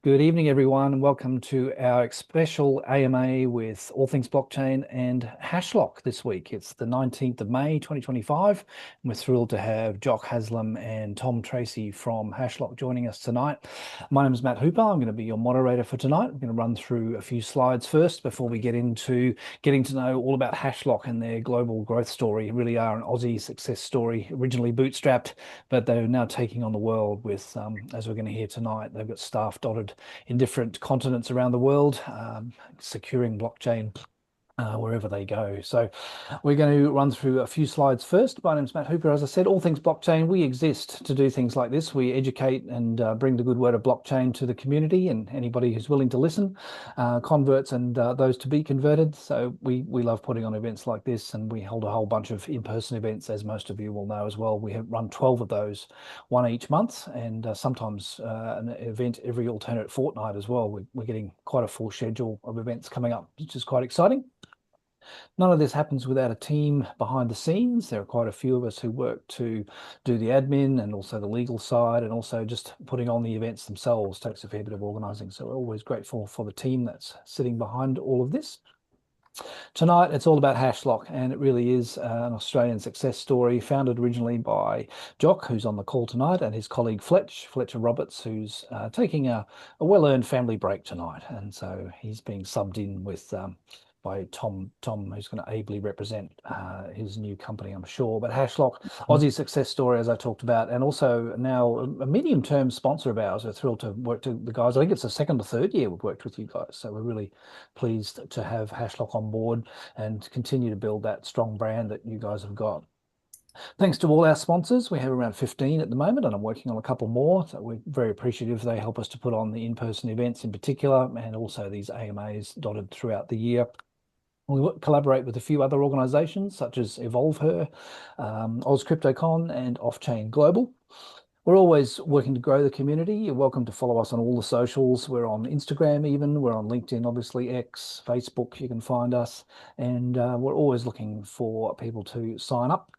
Good evening, everyone, and welcome to our special AMA with all things blockchain and Hashlock this week. It's the 19th of May, 2025, and we're thrilled to have Jock, Haslam, and Tom Tracey from Hashlock joining us tonight. My name is Matt Hooper. I'm going to be your moderator for tonight. I'm going to run through a few slides first before we get into getting to know all about Hashlock and their global growth story. Really are an Aussie success story, originally bootstrapped, but they're now taking on the world with, as we're going to hear tonight, they've got staff dotted in different continents around the world, securing blockchain wherever they go. So we're going to run through a few slides first. My name's Matt Hooper. As I said, all things blockchain. We exist to do things like this. We educate and bring the good word of blockchain to the community and anybody who's willing to listen, converts and those to be converted. So we love putting on events like this, and we hold a whole bunch of in-person events, as most of you will know as well. We have run 12 of those, one each month, and sometimes an event every alternate fortnight as well. We're getting quite a full schedule of events coming up, which is quite exciting. None of this happens without a team behind the scenes. There are quite a few of us who work to do the admin and also the legal side, and also just putting on the events themselves takes a fair bit of organising. So we're always grateful for the team that's sitting behind all of this. Tonight, it's all about Hashlock, and it really is an Australian success story founded originally by Jock, who's on the call tonight, and his colleague Fletcher Roberts, who's taking a well-earned family break tonight. And so he's being subbed in with by Tom, who's going to ably represent his new company, I'm sure. But Hashlock, Aussie success story, as I talked about, and also now a medium-term sponsor of ours. We're thrilled to work to the guys. I think it's the second or third year we've worked with you guys. So we're really pleased to have Hashlock on board and continue to build that strong brand that you guys have got. Thanks to all our sponsors. We have around 15 at the moment, and I'm working on a couple more. So we're very appreciative. They help us to put on the in-person events in particular, and also these AMAs dotted throughout the year. We collaborate with a few other organizations such as Evolve Her, OzCryptoCon, and Offchain Global. We're always working to grow the community. You're welcome to follow us on all the socials. We're on Instagram even. We're on LinkedIn, obviously, X, Facebook, you can find us. And we're always looking for people to sign up.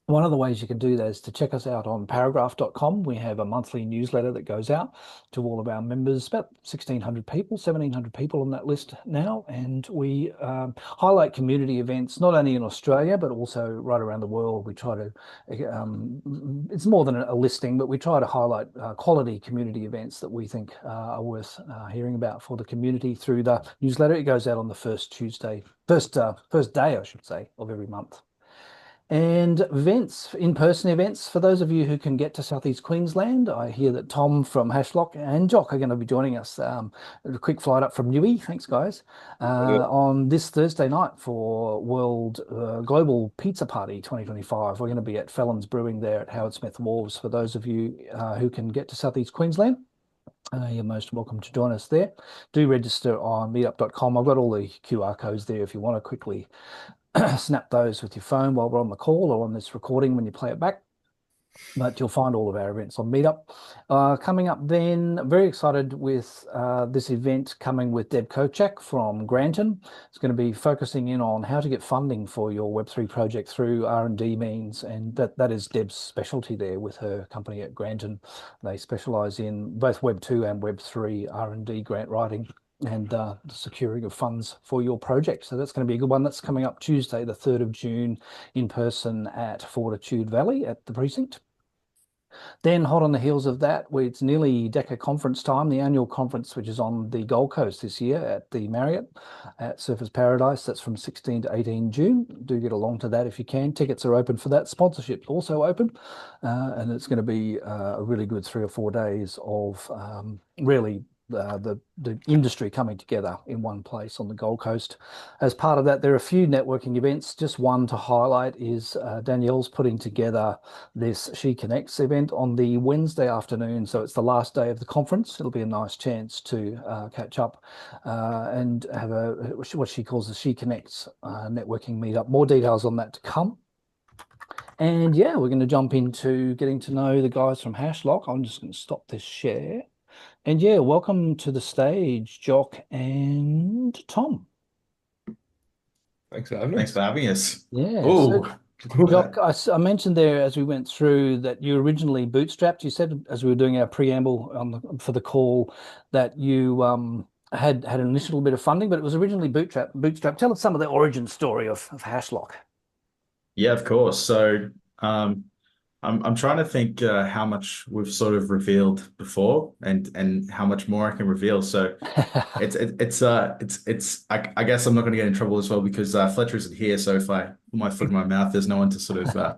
One of the ways you can do that is to check us out on paragraph.com. We have a monthly newsletter that goes out to all of our members, about 1,600 people, 1,700 people on that list now. And we highlight community events, not only in Australia, but also right around the world. We try to, it's more than a listing, but we try to highlight quality community events that we think are worth hearing about for the community through the newsletter. It goes out on the first day, I should say, of every month. And events, in-person events, for those of you who can get to Southeast Queensland, I hear that Tom from Hashlock and Jock are going to be joining us. A quick flight up from Newey, thanks guys, on this Thursday night for World Global Pizza Party 2025. We're going to be at Fallon's Brewing there at Howard Smith Wharves. For those of you who can get to Southeast Queensland, you're most welcome to join us there. Do register on meetup.com. I've got all the QR codes there if you want to quickly snap those with your phone while we're on the call or on this recording when you play it back. But you'll find all of our events on Meetup. Coming up then, very excited with this event coming with Deb Kochak from Granton. It's going to be focusing in on how to get funding for your Web3 project through R&D means, and that is Deb's specialty there with her company at Granton. They specialise in both Web2 and Web3 R&D grant writing and the securing of funds for your project. So that's going to be a good one. That's coming up Tuesday, the 3rd of June, in person at Fortitude Valley at the precinct. Then hot on the heels of that, it's nearly DECA conference time, the annual conference, which is on the Gold Coast this year at the Marriott at Surfers Paradise. That's from 16 to 18 June. Do get along to that if you can. Tickets are open for that. Sponsorship also open. And it's going to be a really good 3 or 4 days of really the industry coming together in one place on the Gold Coast. As part of that, there are a few networking events. Just one to highlight is Danielle's putting together this She Connects event on the Wednesday afternoon. So it's the last day of the conference. It'll be a nice chance to catch up and have what she calls the She Connects networking meetup. More details on that to come. And yeah, we're going to jump into getting to know the guys from Hashlock. I'm just going to stop this share. And yeah, welcome to the stage, Jock and Tom. Thanks for having us. Thanks for having us. Yeah. Oh, Jock, I mentioned there as we went through that you originally bootstrapped. You said as we were doing our preamble for the call that you had an initial bit of funding, but it was originally bootstrap. Bootstrap. Tell us some of the origin story of Hashlock. Yeah, of course. So um, I'm trying to think how much we've sort of revealed before and how much more I can reveal. So I guess I'm not going to get in trouble as well because Fletcher isn't here. So if I put my foot in my mouth, there's no one to sort of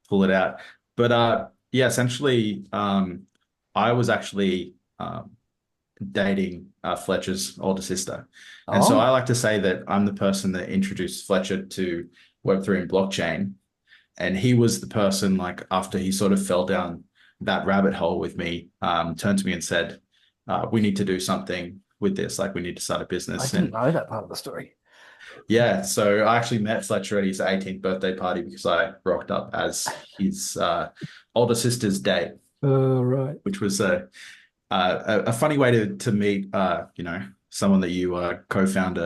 pull it out. But yeah, essentially, I was actually dating Fletcher's older sister, and so I Oh, like to say that I'm the person that introduced Fletcher to Web3 and blockchain, and he was the person like after he sort of fell down that rabbit hole with me, turned to me and said, "We need to do something with this. Like we need to start a I business." didn't And know that part of the story. yeah, so I actually met Fletcher at his 18th birthday party because I rocked up as his older sister's date, Right. which was a funny way to meet someone that you co-found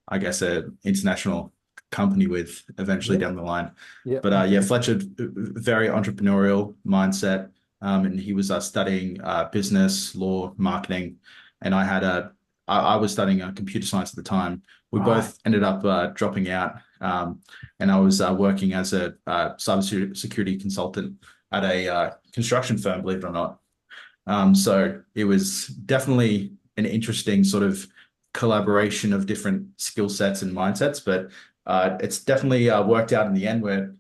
I guess a international company with eventually Yep. down the line. Yep. But yeah, Fletcher, very entrepreneurial mindset, and he was studying business, law, marketing, and I was studying computer science at the time. We Right. both ended up dropping out, and I was working as a cybersecurity consultant at a construction firm, believe it or not. So it was definitely an interesting sort of collaboration of different skill sets and mindsets, but it's definitely worked out in the end where,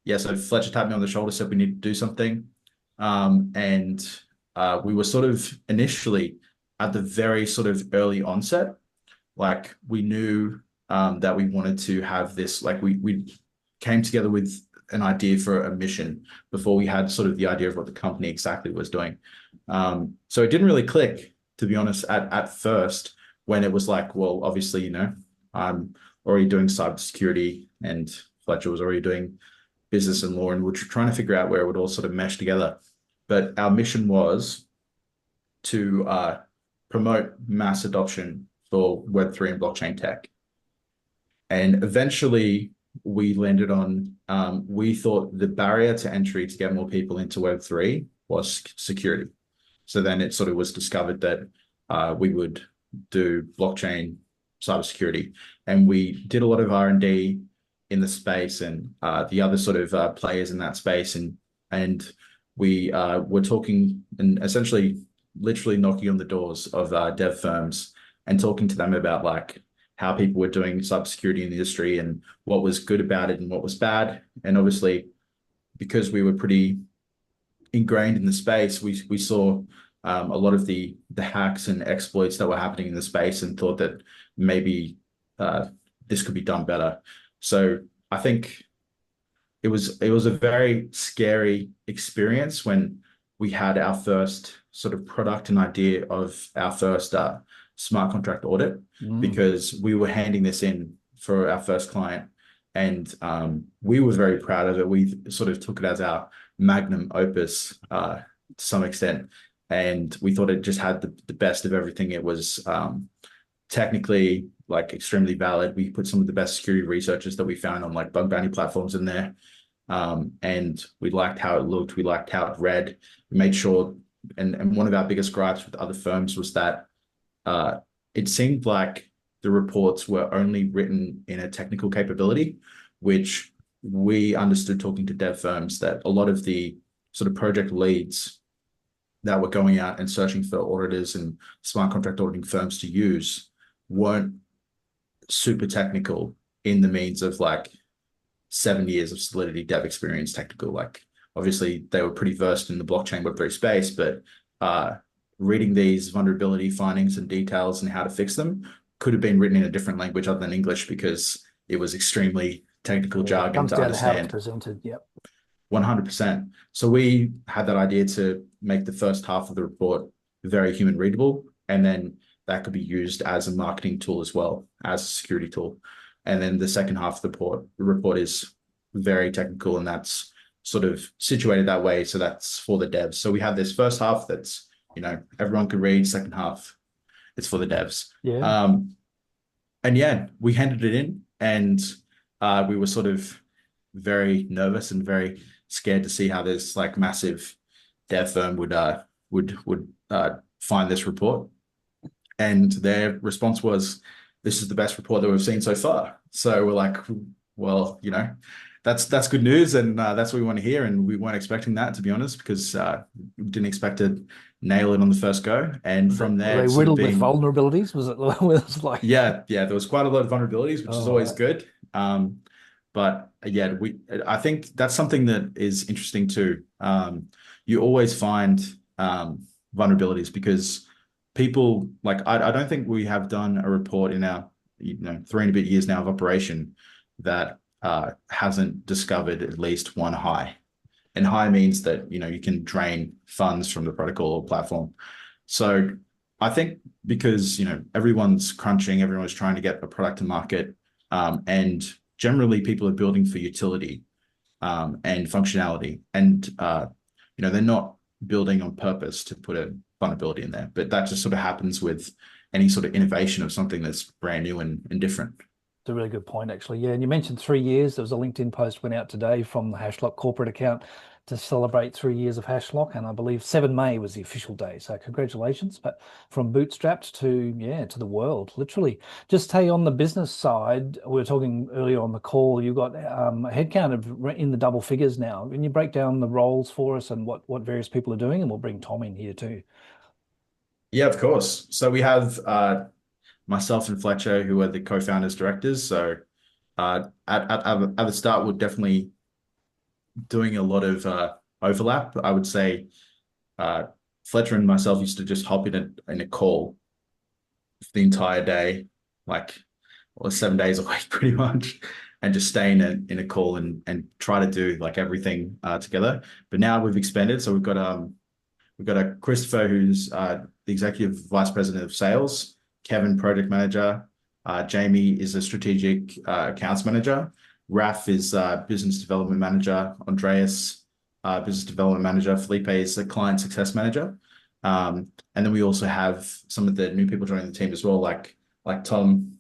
yeah, so Fletcher tapped me on the shoulder, said we need to do something. And we were sort of initially at the very sort of early onset, like we knew that we wanted to have this, like we came together with an idea for a mission before we had sort of the idea of what the company exactly was doing. So it didn't really click, to be honest, at first when it was like, well, obviously, I'm already doing cybersecurity and Fletcher was already doing business and law, and we're trying to figure out where it would all sort of mesh together. But our mission was to promote mass adoption for Web3 and blockchain tech. And eventually we landed on, we thought the barrier to entry to get more people into Web3 was security. So then it sort of was discovered that we would do blockchain cybersecurity. And we did a lot of R&D in the space and the other sort of players in that space. And we were talking and essentially literally knocking on the doors of dev firms and talking to them about like how people were doing cybersecurity in the industry and what was good about it and what was bad. And obviously, because we were pretty ingrained in the space, we saw a lot of the hacks and exploits that were happening in the space and thought that maybe this could be done better. So I think it was a very scary experience when we had our first sort of product and idea of our first smart contract audit Mm. because we were handing this in for our first client and we were very proud of it. We sort of took it as our magnum opus to some extent, and we thought it just had the best of everything. It was technically like extremely valid. We put some of the best security researchers that we found on like bug bounty platforms in there. And we liked how it looked. We liked how it read. We made sure, and one of our biggest gripes with other firms was that it seemed like the reports were only written in a technical capability, which we understood talking to dev firms that a lot of the sort of project leads that were going out and searching for auditors and smart contract auditing firms to use weren't super technical in the means of like 7 years of Solidity dev experience technical. Like obviously they were pretty versed in the blockchain Web3 space, but reading these vulnerability findings and details and how to fix them could have been written in a different language other than English because it was extremely technical Yeah, it jargon comes to down to how it's understand. presented. Yep. 100%. So we had that idea to make the first half of the report very human readable, and then that could be used as a marketing tool as well as a security tool. And then the second half of the report is very technical, and that's sort of situated that way. So that's for the devs. So we have this first half that's, everyone can read. Second half, it's for the devs. Yeah. And yeah, we handed it in, and we were sort of very nervous and very scared to see how this like massive dev firm would find this report. And their response was, "This is the best report that we've seen so far." So we're like, well, that's good news, and that's what we want to hear. And we weren't expecting that, to be honest, because we didn't expect to nail it on the first go. And from there, Were they it's sort of riddled with been, vulnerabilities? Was it, was like, yeah, there was quite a lot of vulnerabilities, which is oh, always right. good. But yeah, I think that's something that is interesting too. You always find vulnerabilities because people like I don't think we have done a report in our 3 and a bit years now of operation that hasn't discovered at least one high. And high means that you can drain funds from the protocol or platform. So I think because everyone's crunching, everyone's trying to get a product to market, and generally people are building for utility and functionality, and they're not building on purpose to put a vulnerability in there. But that just sort of happens with any sort of innovation of something that's brand new and different. It's a really good point, actually. Yeah, and you mentioned 3 years. There was a LinkedIn post went out today from the Hashlock corporate account to celebrate 3 years of Hashlock, and I believe 7 May was the official day. So congratulations! But from bootstrapped to the world, literally. Just hey, on the business side, we were talking earlier on the call. You got a headcount in the double figures now. Can you break down the roles for us and what various people are doing? And we'll bring Tom in here too. Yeah, of course. So we have myself and Fletcher, who are the co-founders, directors. So at the start, we're definitely doing a lot of overlap. I would say Fletcher and myself used to just hop in a call the entire day, like 7 days a week, pretty much, and just stay in a call and try to do like everything together. But now we've expanded, so we've got a Christopher who's the executive vice president of sales, Kevin project manager, Jamie is a strategic accounts manager. Raf is business development manager. Andreas, business development manager. Felipe is a client success manager. And then we also have some of the new people joining the team as well, like Tom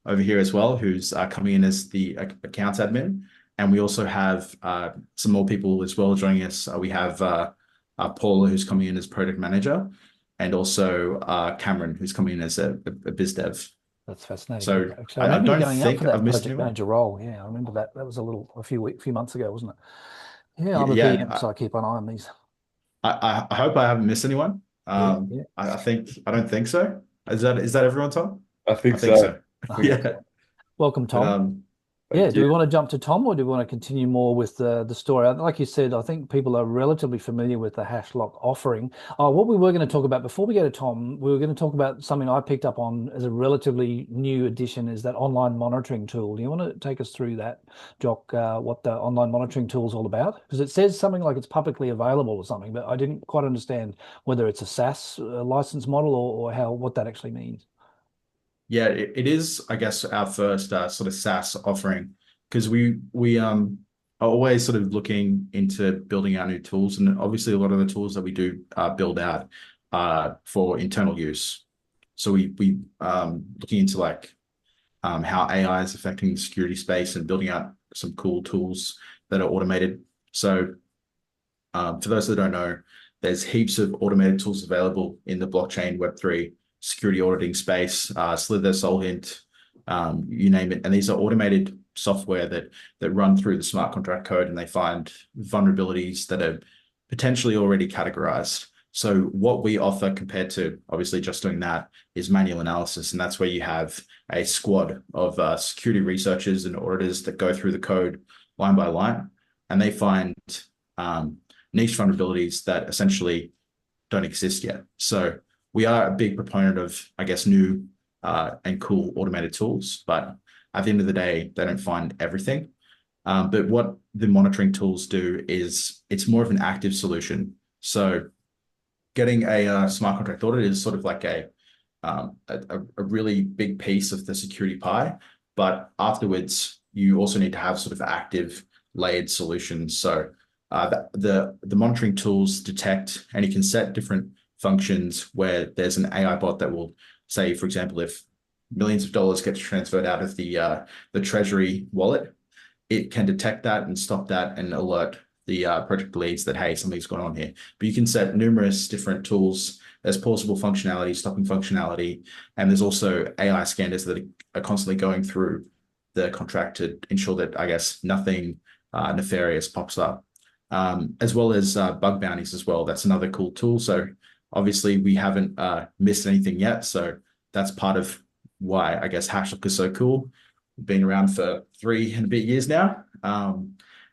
over here as well, who's coming in as the accounts admin. And we also have some more people as well joining us. We have Paula, who's coming in as product manager, and also Cameron, who's coming in as a biz dev. That's fascinating. So Actually, I I remember you don't going out for think I've that missed project anyone. manager role. Yeah, I remember that. That was a few months ago, wasn't it? Yeah, I'm a Yeah, PM, so I keep an eye on these. I hope I haven't missed anyone. Yeah, yeah. I don't think so. Is that everyone, Tom? I I think think so. so. I think Yeah, so. Welcome, but Tom. Yeah, Thank do we you. want to jump to Tom or do we want to continue more with the story? Like you said, I think people are relatively familiar with the Hashlock offering. What we were going to talk about before we go to Tom, we were going to talk about something I picked up on as a relatively new addition is that online monitoring tool. Do you want to take us through that, Jock, what the online monitoring tool is all about? Because it says something like it's publicly available or something, but I didn't quite understand whether it's a SaaS license model or what that actually means. yeah, it is. I guess our first sort of SaaS offering because we are always sort of looking into building out new tools, and obviously a lot of the tools that we do build out for internal use. So we looking into like how AI is affecting the security space and building out some cool tools that are automated. So for those that don't know, there's heaps of automated tools available in the blockchain Web3 security auditing space, Slither, Solhint, you name it. And these are automated software that run through the smart contract code and they find vulnerabilities that are potentially already categorized. So what we offer compared to obviously just doing that is manual analysis. And that's where you have a squad of security researchers and auditors that go through the code line by line, and they find niche vulnerabilities that essentially don't exist yet. So we are a big proponent of, I guess, new and cool automated tools, but at the end of the day, they don't find everything. But what the monitoring tools do is it's more of an active solution. So getting a smart contract audit is sort of like a really big piece of the security pie, but afterwards you also need to have sort of active layered solutions. So the monitoring tools detect, and you can set different functions where there's an AI bot that will say, for example, if millions of dollars gets transferred out of the treasury wallet, it can detect that and stop that and alert the project leads that, hey, something's going on here. But you can set numerous different tools. There's pausable functionality, stopping functionality, and there's also AI scanners that are constantly going through the contract to ensure that, I guess, nothing nefarious pops up, as well as bug bounties as well. That's another cool tool. So obviously we haven't missed anything yet. So that's part of why I guess Hashlock is so cool. We've been around for 3 and a bit years now,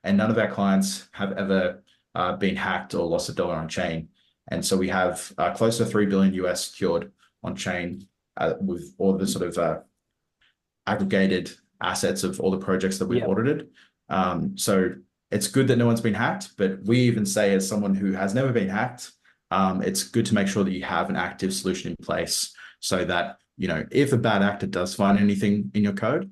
and none of our clients have ever been hacked or lost a dollar on chain. And so we have close to 3 billion US secured on chain with all the sort of aggregated assets of all the projects that we've Yeah. audited. So it's good that no one's been hacked, but we even say, as someone who has never been hacked, it's good to make sure that you have an active solution in place so that, if a bad actor does find anything in your code,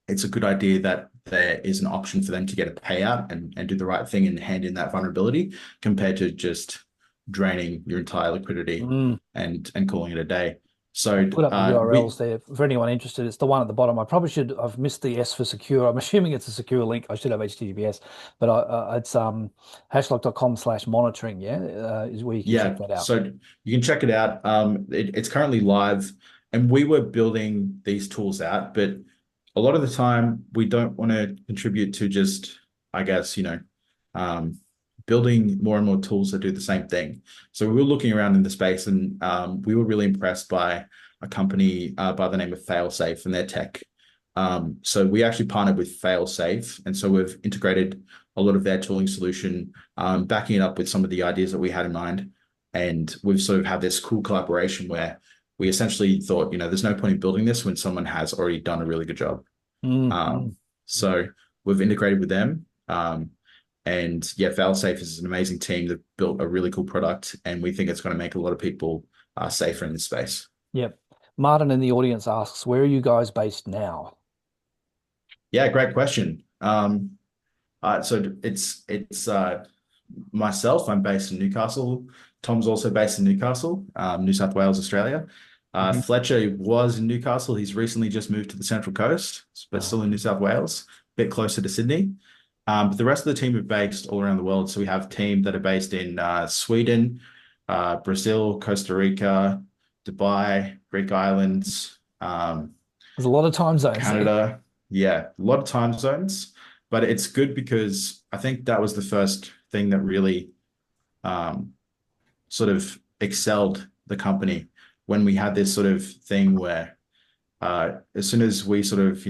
it's a good idea that there is an option for them to get a payout and do the right thing and hand in that vulnerability, compared to just draining your entire liquidity Mm. and calling it a day. So Put up the we URLs there for anyone interested. It's the one at the bottom. I probably should. I've missed the S for secure. I'm assuming it's a secure link. I should have HTTPS, but it's hashlock.com/monitoring. Yeah, is where you can check Yeah, that out. so you can check it out. It's currently live, and we were building these tools out, but a lot of the time we don't want to contribute to just, I guess, building more and more tools that do the same thing. So we were looking around in the space, and we were really impressed by a company by the name of Failsafe and their tech. So we actually partnered with Failsafe, and so we've integrated a lot of their tooling solution, backing it up with some of the ideas that we had in mind. And we've sort of had this cool collaboration where we essentially thought, there's no point in building this when someone has already done a really good job. Mm, mm. So we've integrated with them. And yeah, Failsafe is an amazing team that built a really cool product, and we think it's going to make a lot of people safer in this space. Yep. Martin in the audience asks, where are you guys based now? Yeah, great question. So it's myself. I'm based in Newcastle. Tom's also based in Newcastle, New South Wales, Australia. Mhm. Fletcher was in Newcastle. He's recently just moved to the Central Coast, but still in New South Wales, a bit closer to Sydney. But the rest of the team are based all around the world. So we have teams that are based in Sweden, Brazil, Costa Rica, Dubai, Greek islands, There's a lot of time zones there. Canada. Yeah, a lot of time zones, but it's good because I think that was the first thing that really sort of excelled the company, when we had this sort of thing where as soon as we sort of,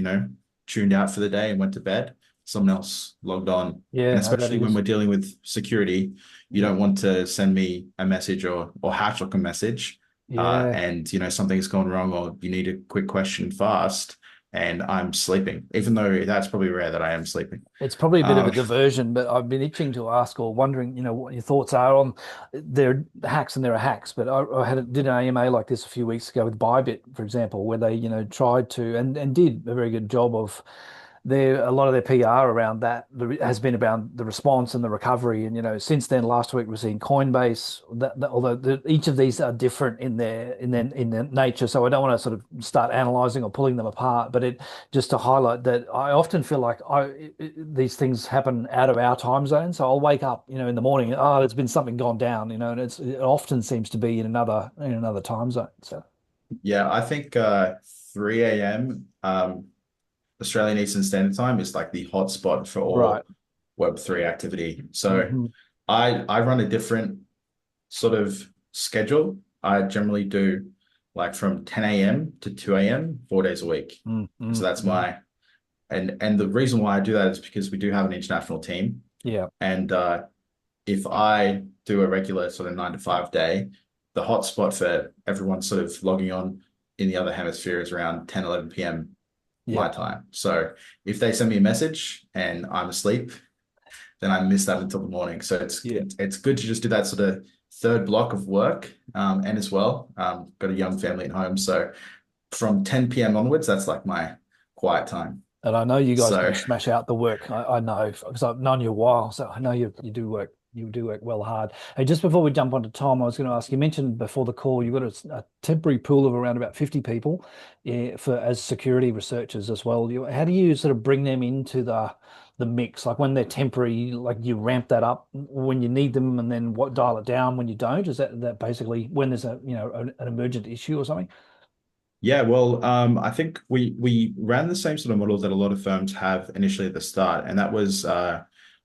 tuned out for the day and went to bed, someone else logged on. And Yeah, no, that especially when is. we're dealing with security, you Yeah. don't want to send me a message or Hashlock a message, Yeah. and something's gone wrong, or you need a quick question fast, and I'm sleeping, even though that's probably rare that I am sleeping. It's probably a bit of a Um, diversion, but I've been itching to ask or wondering, what your thoughts are on there are hacks and there are hacks. But did an AMA like this a few weeks ago with Bybit, for example, where they, tried to and did a very good job of a lot of their PR around that has been about the response and the recovery. And since then, last week we've seen Coinbase. Although each of these are different in their nature, so I don't want to sort of start analyzing or pulling them apart. But just to highlight that I often feel like these things happen out of our time zone. So I'll wake up, in the morning, oh, there's been something gone down, and it often seems to be in another time zone. So yeah, I think 3 a.m. Australian Eastern Standard Time is like the hotspot for right. all Web3 activity. So Hmm. I run a different sort of schedule. I generally do like from 10 a.m. to 2 a.m. 4 days a week. So that's Mm. my and the reason why I do that is because we do have an international team. Yeah. And if I do a regular sort of 9 to 5 day, the hotspot for everyone sort of logging on in the other hemisphere is around 10, 11 p.m. my Yeah. time. So if they send me a message and I'm asleep, then I miss that until the morning. So Yeah. it's good to just do that sort of third block of work. And as well, got a young family at home. So from 10 p.m. onwards, that's like my quiet time. And I know you guys So do smash out the work. I know because I've known you a while, so I know you do work You do work well hard. Hey, just before we jump onto Tom, I was going to ask, you mentioned before the call, you've got a temporary pool of around about 50 people, for as security researchers as well. How do you sort of bring them into the mix? Like when they're temporary, like you ramp that up when you need them, and then what dial it down when you don't? Is that basically when there's an emergent issue or something? Yeah, well, I think we ran the same sort of model that a lot of firms have initially at the start, and that was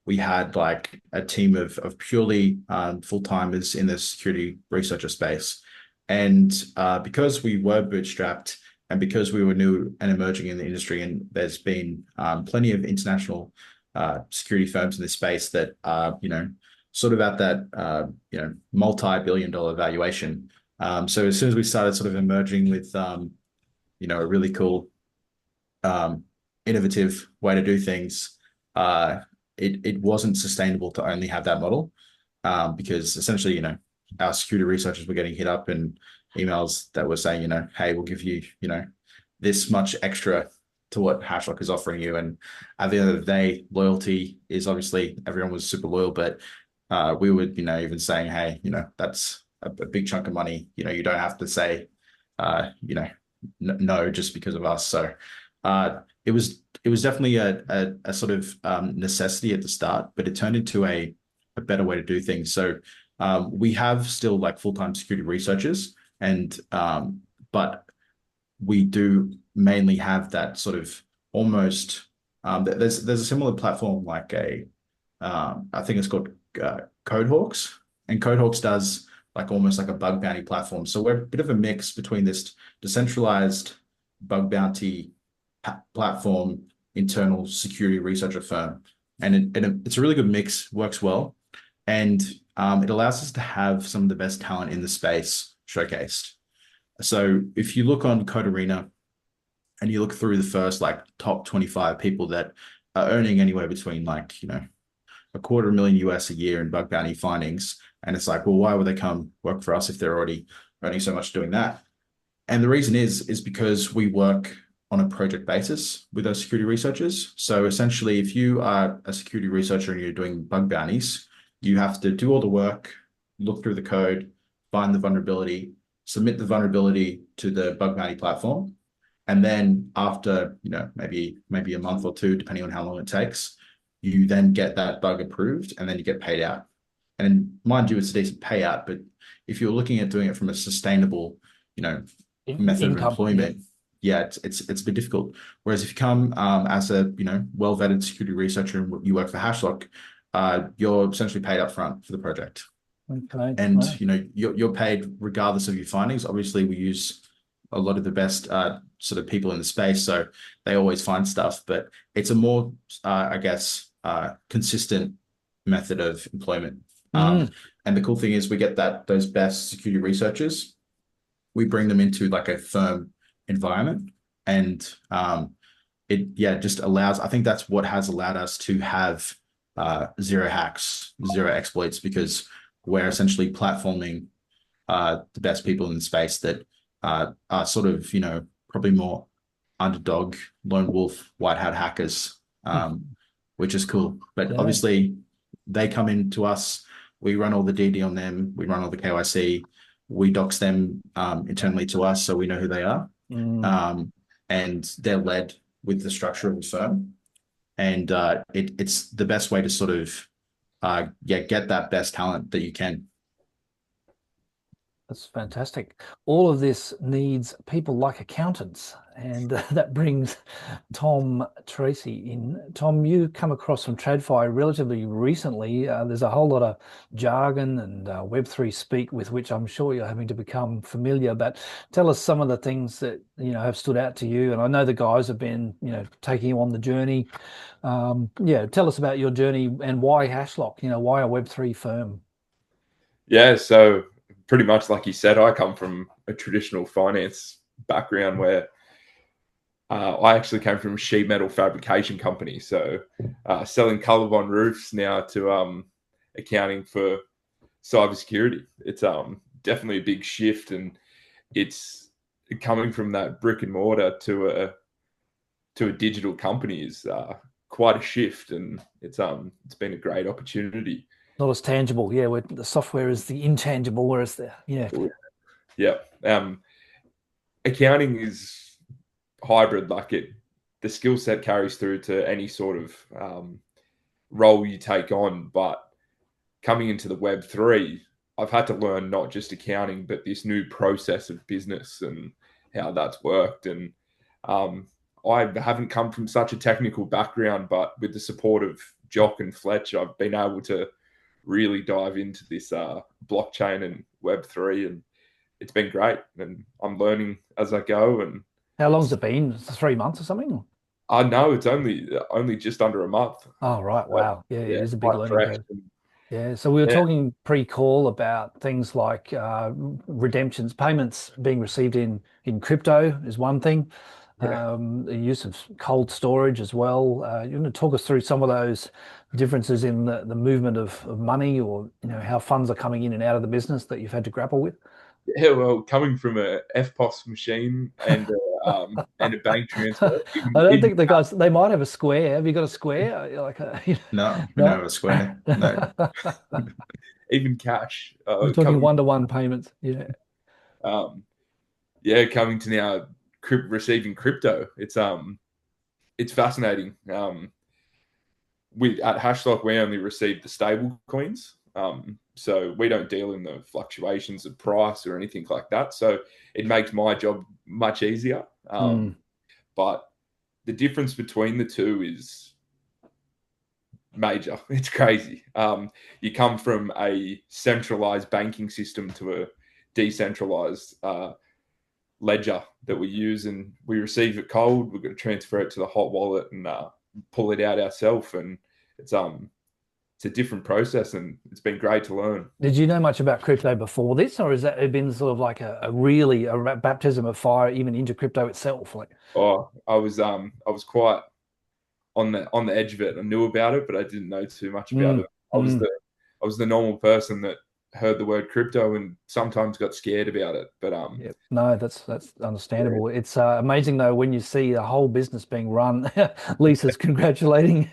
we had like a team of purely full-timers in the security researcher space, and because we were bootstrapped and because we were new and emerging in the industry, and there's been plenty of international security firms in this space that are sort of at that multi-billion-dollar valuation. So as soon as we started sort of emerging with a really cool innovative way to do things, it wasn't sustainable to only have that model, because essentially our security researchers were getting hit up and emails that were saying hey, we'll give you this much extra to what Hashlock is offering you. And at the end of the day, loyalty is obviously everyone was super loyal, but we would even saying, hey, that's a big chunk of money. You don't have to say no just because of us. So it was definitely a sort of necessity at the start, but it turned into a better way to do things. So we have still like full-time security researchers, and but we do mainly have that sort of almost there's a similar platform like I think it's called Codehawks, and Codehawks does like almost like a bug bounty platform. So we're a bit of a mix between this decentralized bug bounty platform, internal security researcher firm, and it's a really good mix, works well, and it allows us to have some of the best talent in the space showcased. So if you look on Code Arena and you look through the first like top 25 people that are earning anywhere between like $250,000 US a year in bug bounty findings, and it's like, well, why would they come work for us if they're already earning so much doing that? And the reason is because we work on a project basis with those security researchers. So essentially, if you are a security researcher and you're doing bug bounties, you have to do all the work, look through the code, find the vulnerability, submit the vulnerability to the bug bounty platform. And then after, maybe a month or two, depending on how long it takes, you then get that bug approved and then you get paid out. And mind you, it's a decent payout, but if you're looking at doing it from a sustainable, method of Income, employment, yeah, it's a bit difficult. Whereas if you come as a well-vetted security researcher and you work for Hashlock, you're essentially paid up front for the project. Okay, And right. you're paid regardless of your findings. Obviously, we use a lot of the best sort of people in the space, so they always find stuff. But it's a more, I guess, consistent method of employment. And the cool thing is, we get those best security researchers, we bring them into like a firm environment, and it just allows. I think that's what has allowed us to have zero hacks, zero exploits, because we're essentially platforming the best people in the space that are sort of probably more underdog, lone wolf, white hat hackers, which is cool. But Yeah. obviously, they come into us. We run all the DD on them. We run all the KYC. We dox them internally to us, so we know who they are. And they're led with the structure of the firm. And it's the best way to sort of get that best talent that you can. That's fantastic. All of this needs people like accountants, and that brings Tom Tracey in. Tom, you come across from TradFi relatively recently. There's a whole lot of jargon and Web3 speak with which I'm sure you're having to become familiar. But tell us some of the things that have stood out to you. And I know the guys have been taking you on the journey. Tell us about your journey and why Hashlock. Why a Web3 firm? Yeah, so pretty much like you said, I come from a traditional finance background where I actually came from a sheet metal fabrication company. So selling ColourBond roofs now to accounting for cybersecurity. It's definitely a big shift, and it's coming from that brick and mortar to a digital company is quite a shift, and it's been a great opportunity. Not as tangible. Yeah, where the software is the intangible, whereas yeah. Yeah. Accounting is hybrid, like the skill set carries through to any sort of role you take on. But coming into the Web3, I've had to learn not just accounting, but this new process of business and how that's worked. And I haven't come from such a technical background, but with the support of Jock and Fletch, I've been able to really dive into this blockchain and Web3, and it's been great. And I'm learning as I go. And How long's it been? 3 months or something? I know it's only just under a month. Oh, right. So, Wow. Yeah, yeah, it is a big quite learning fresh. curve. Yeah, so we were Yeah, talking pre-call about things like redemptions, payments being received in crypto is one thing. yeah. The use of cold storage as well. You want to talk us through some of those differences in the movement of money, or how funds are coming in and out of the business that you've had to grapple with? Yeah, well, coming from a FPOS machine and a bank transfer, I don't even think the guys, they might have a square. Have you got a square? Like No, we don't no? have a square. No. even cash We're talking coming, one-to-one payments. Yeah. um, yeah, coming to now receiving crypto. It's fascinating. We at Hashlock we only receive the stable coins, so we don't deal in the fluctuations of price or anything like that. So it makes my job much easier. Mm. But the difference between the two is major. It's crazy. You come from a centralized banking system to a decentralized ledger that we use, and we receive it cold. We've got to transfer it to the hot wallet and pull it out ourselves. And it's a different process, and it's been great to learn. Did you know much about crypto before this, or has that been sort of like a baptism of fire even into crypto itself? Like, Oh, I was quite on the edge of it. I knew about it, but I didn't know too much about mm, it. mm. I was the normal person that heard the word crypto and sometimes got scared about it. But Yeah, no, that's yeah, understandable. It's amazing though when you see a whole business being run. Lisa's congratulating,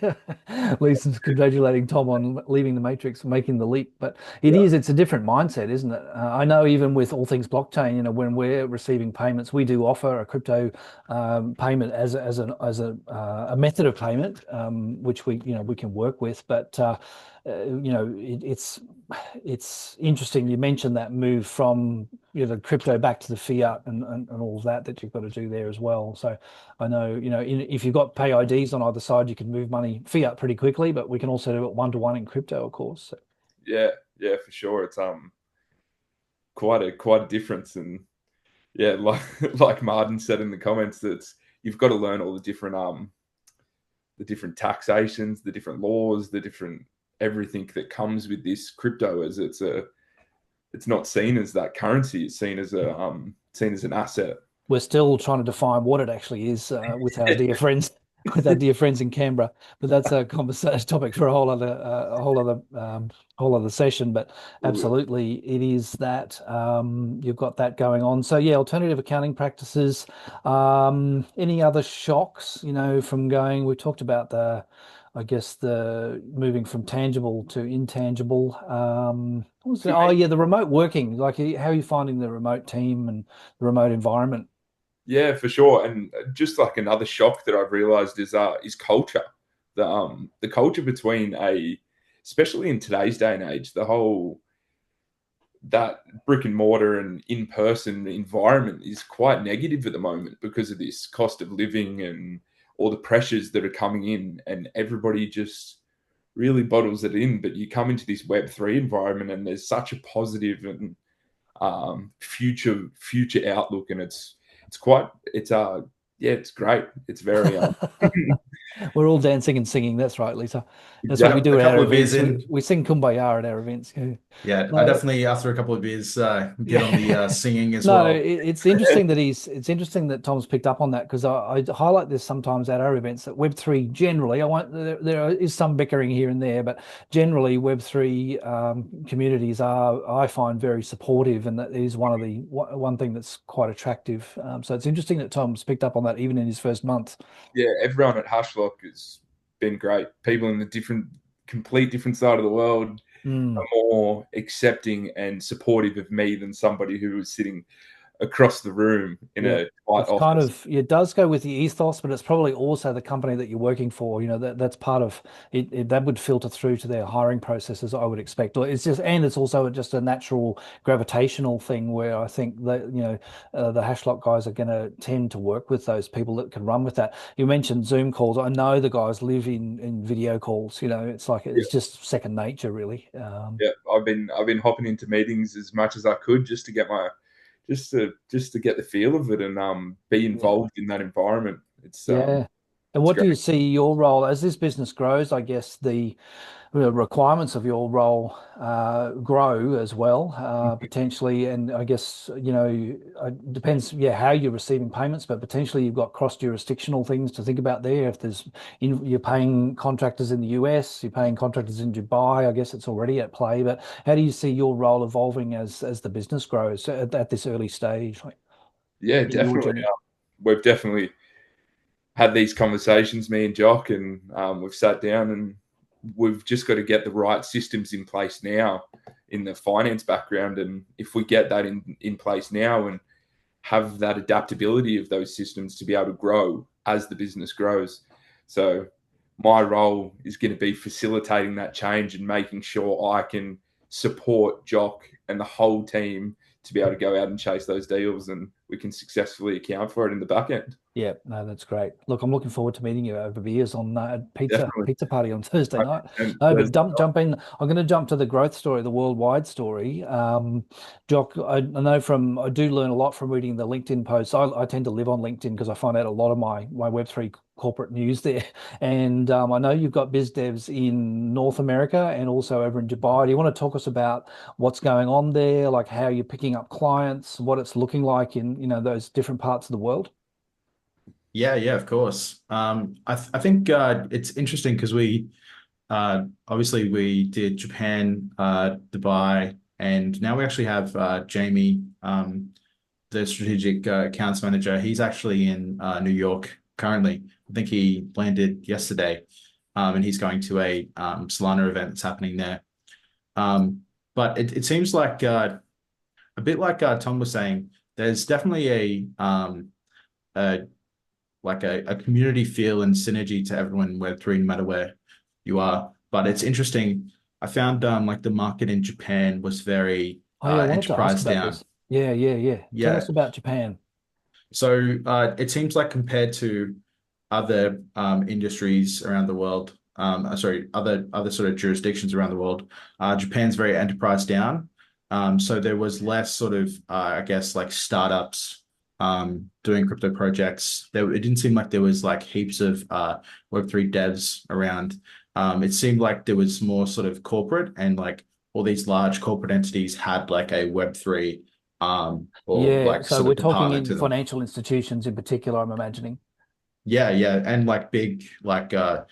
Lisa's congratulating Tom on leaving the matrix, making the leap. But yeah, it's a different mindset, isn't it? I know even with all things blockchain, when we're receiving payments, we do offer a crypto payment as a method of payment, which we can work with. But it's interesting. You mentioned that move from the crypto back to the fiat and all of that you've got to do there as well. So I know, if you've got pay IDs on either side, you can move money fiat pretty quickly, but we can also do it one-to-one in crypto, of course. So, yeah, yeah, for sure. It's quite a difference. And yeah, like like Martin said in the comments, that you've got to learn all the different taxations, the different laws, the different everything that comes with this crypto. As it's not seen as that currency; it's seen as an asset. we're still trying to define what it actually is with our dear friends. With our dear friends in Canberra, but that's a conversation topic for whole other session. But absolutely, it is that you've got that going on. So yeah, alternative accounting practices. Any other shocks? From going. We talked about I guess the moving from tangible to intangible. Oh yeah, the remote working. Like, how are you finding the remote team and the remote environment? Yeah, for sure. And just like another shock that I've realized is culture. The culture between especially in today's day and age, the whole that brick and mortar and in person environment is quite negative at the moment because of this cost of living and all the pressures that are coming in, and everybody just really bottles it in. But you come into this Web3 environment, and there's such a positive and future outlook, and it's quite it's yeah, it's great. It's very We're all dancing and singing. That's right, Lisa. That's what we exactly. do A at our couple of beers events. in. We sing Kumbaya at our events. Yeah. Yeah, I No, definitely, after a couple of beers, get on yeah. the singing as No, well. it's interesting that it's interesting that Tom's picked up on that, because I highlight this sometimes at our events that Web3 generally, I won't, there is some bickering here and there, but generally Web3 communities are, I find, very supportive, and that is one thing that's quite attractive. So it's interesting that Tom's picked up on that even in his first month. Yeah, everyone at Hashlock has been great. People in the complete different side of the world. Mm. more accepting and supportive of me than somebody who was sitting across the room in Yeah. a quiet It's kind office. of, it does go with the ethos, but it's probably also the company that you're working for. You know, that's part of it, that would filter through to their hiring processes, I would expect. Or it's just, and it's also just a natural gravitational thing where I think that, the Hashlock guys are going to tend to work with those people that can run with that. You mentioned Zoom calls. I know the guys live in video calls. You know, it's like, Yeah, it's just second nature, really. yeah. I've been hopping into meetings as much as I could just to get my just to get the feel of it and be Yeah. involved in that environment. Yeah. And It's what do you great. see your role as this business grows? I guess the requirements of your role grow as well, potentially. And I guess, it depends, yeah, how you're receiving payments, but potentially you've got cross-jurisdictional things to think about there. If you're paying contractors in the US, you're paying contractors in Dubai, I guess it's already at play. But how do you see your role evolving as the business grows at this early stage, like Yeah, in your definitely. journey? We've definitely had these conversations, me and Jock, and we've sat down and we've just got to get the right systems in place now in the finance background. And if we get that in place now and have that adaptability of those systems to be able to grow as the business grows. So my role is going to be facilitating that change and making sure I can support Jock and the whole team to be able to go out and chase those deals and we can successfully account for it in the back end. Yeah, no, that's great. Look, I'm looking forward to meeting you over beers on Definitely. pizza party on Thursday night. And No, but there's jump in. I'm going to jump to the growth story, the worldwide story. Jock, I know I do learn a lot from reading the LinkedIn posts. I tend to live on LinkedIn because I find out a lot of my Web3 corporate news there. And I know you've got biz devs in North America and also over in Dubai. Do you want to talk us about what's going on there, like how you're picking up clients, what it's looking like in, those different parts of the world? Yeah, yeah, of course. I think it's interesting because we obviously we did Japan, Dubai, and now we actually have Jamie, the strategic accounts manager. He's actually in New York currently. I think he landed yesterday, and he's going to a Solana event that's happening there. But it seems like a bit like Tom was saying, there's definitely a like a community feel and synergy to everyone in Web3, no matter where you are. But it's interesting. I found like the market in Japan was very Oh yeah, I wanted to ask enterprise about down. this. Yeah, yeah, yeah. Tell us Yeah. about Japan. So it seems like compared to other industries around the world, sorry, other sort of jurisdictions around the world, Japan's very enterprise down. So there was less sort of, I guess, like startups doing crypto projects. It didn't seem like there was like heaps of Web3 devs around. It seemed like there was more sort of corporate and like all these large corporate entities had like a Web3 or Yeah, like so sort of we're talking department in to them. financial institutions in particular, I'm imagining. Yeah, yeah, and like big like I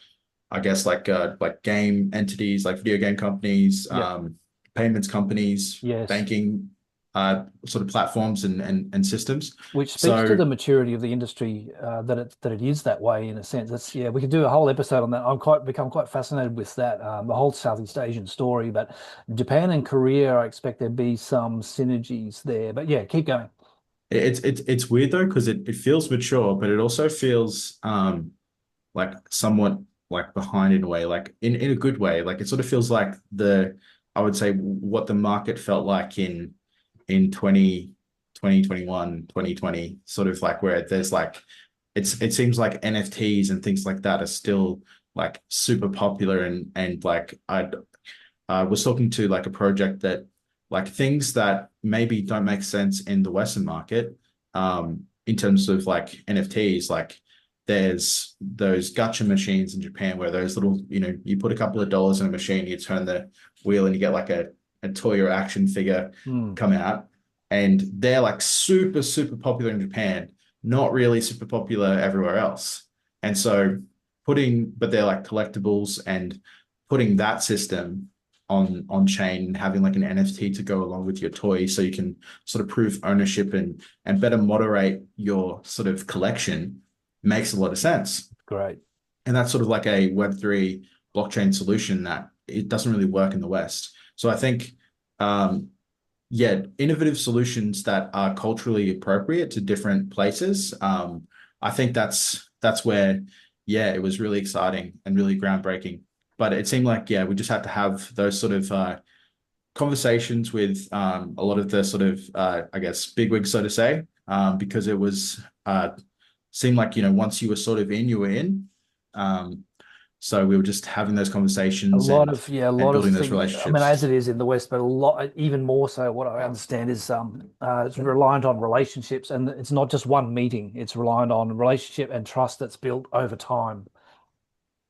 guess like game entities, like video game companies, Yeah. payments companies, Yes. banking sort of platforms and systems. Which speaks to So the maturity of the industry, that it is that way in a sense. That's yeah, we could do a whole episode on that. I'm quite become quite fascinated with that, the whole Southeast Asian story. But Japan and Korea, I expect there'd be some synergies there. But yeah, keep going. it's weird though because it feels mature, but it also feels like somewhat like behind in a way, like in a good way. Like it sort of feels like I would say what the market felt like in 2021, 2020, sort of like where there's like it seems like NFTs and things like that are still like super popular and like I was talking to like a project that like things that maybe don't make sense in the Western market, in terms of like NFTs, like there's those gacha machines in Japan where those little, you put a couple of dollars in a machine, you turn the wheel and you get like a toy or action figure Hmm. come out. And they're like super, super popular in Japan, not really super popular everywhere else. And so but they're like collectibles and putting that system on chain and having like an NFT to go along with your toy so you can sort of prove ownership and better moderate your sort of collection makes a lot of sense. Great. And that's sort of like a Web3 blockchain solution that it doesn't really work in the West. So I think, yeah, innovative solutions that are culturally appropriate to different places. I think that's where, yeah, it was really exciting and really groundbreaking. But it seemed like, yeah, we just had to have those sort of conversations with a lot of the sort of, I guess, bigwigs, so to say, because it was seemed like, once you were sort of in, you were in. Um, so we were just having those A conversations lot and of, yeah, a and lot of building those things. I mean, as relationships. it is in the West, but a lot, even more so, what I understand is it's reliant on relationships, and it's not just one meeting. It's reliant on relationship and trust that's built over time.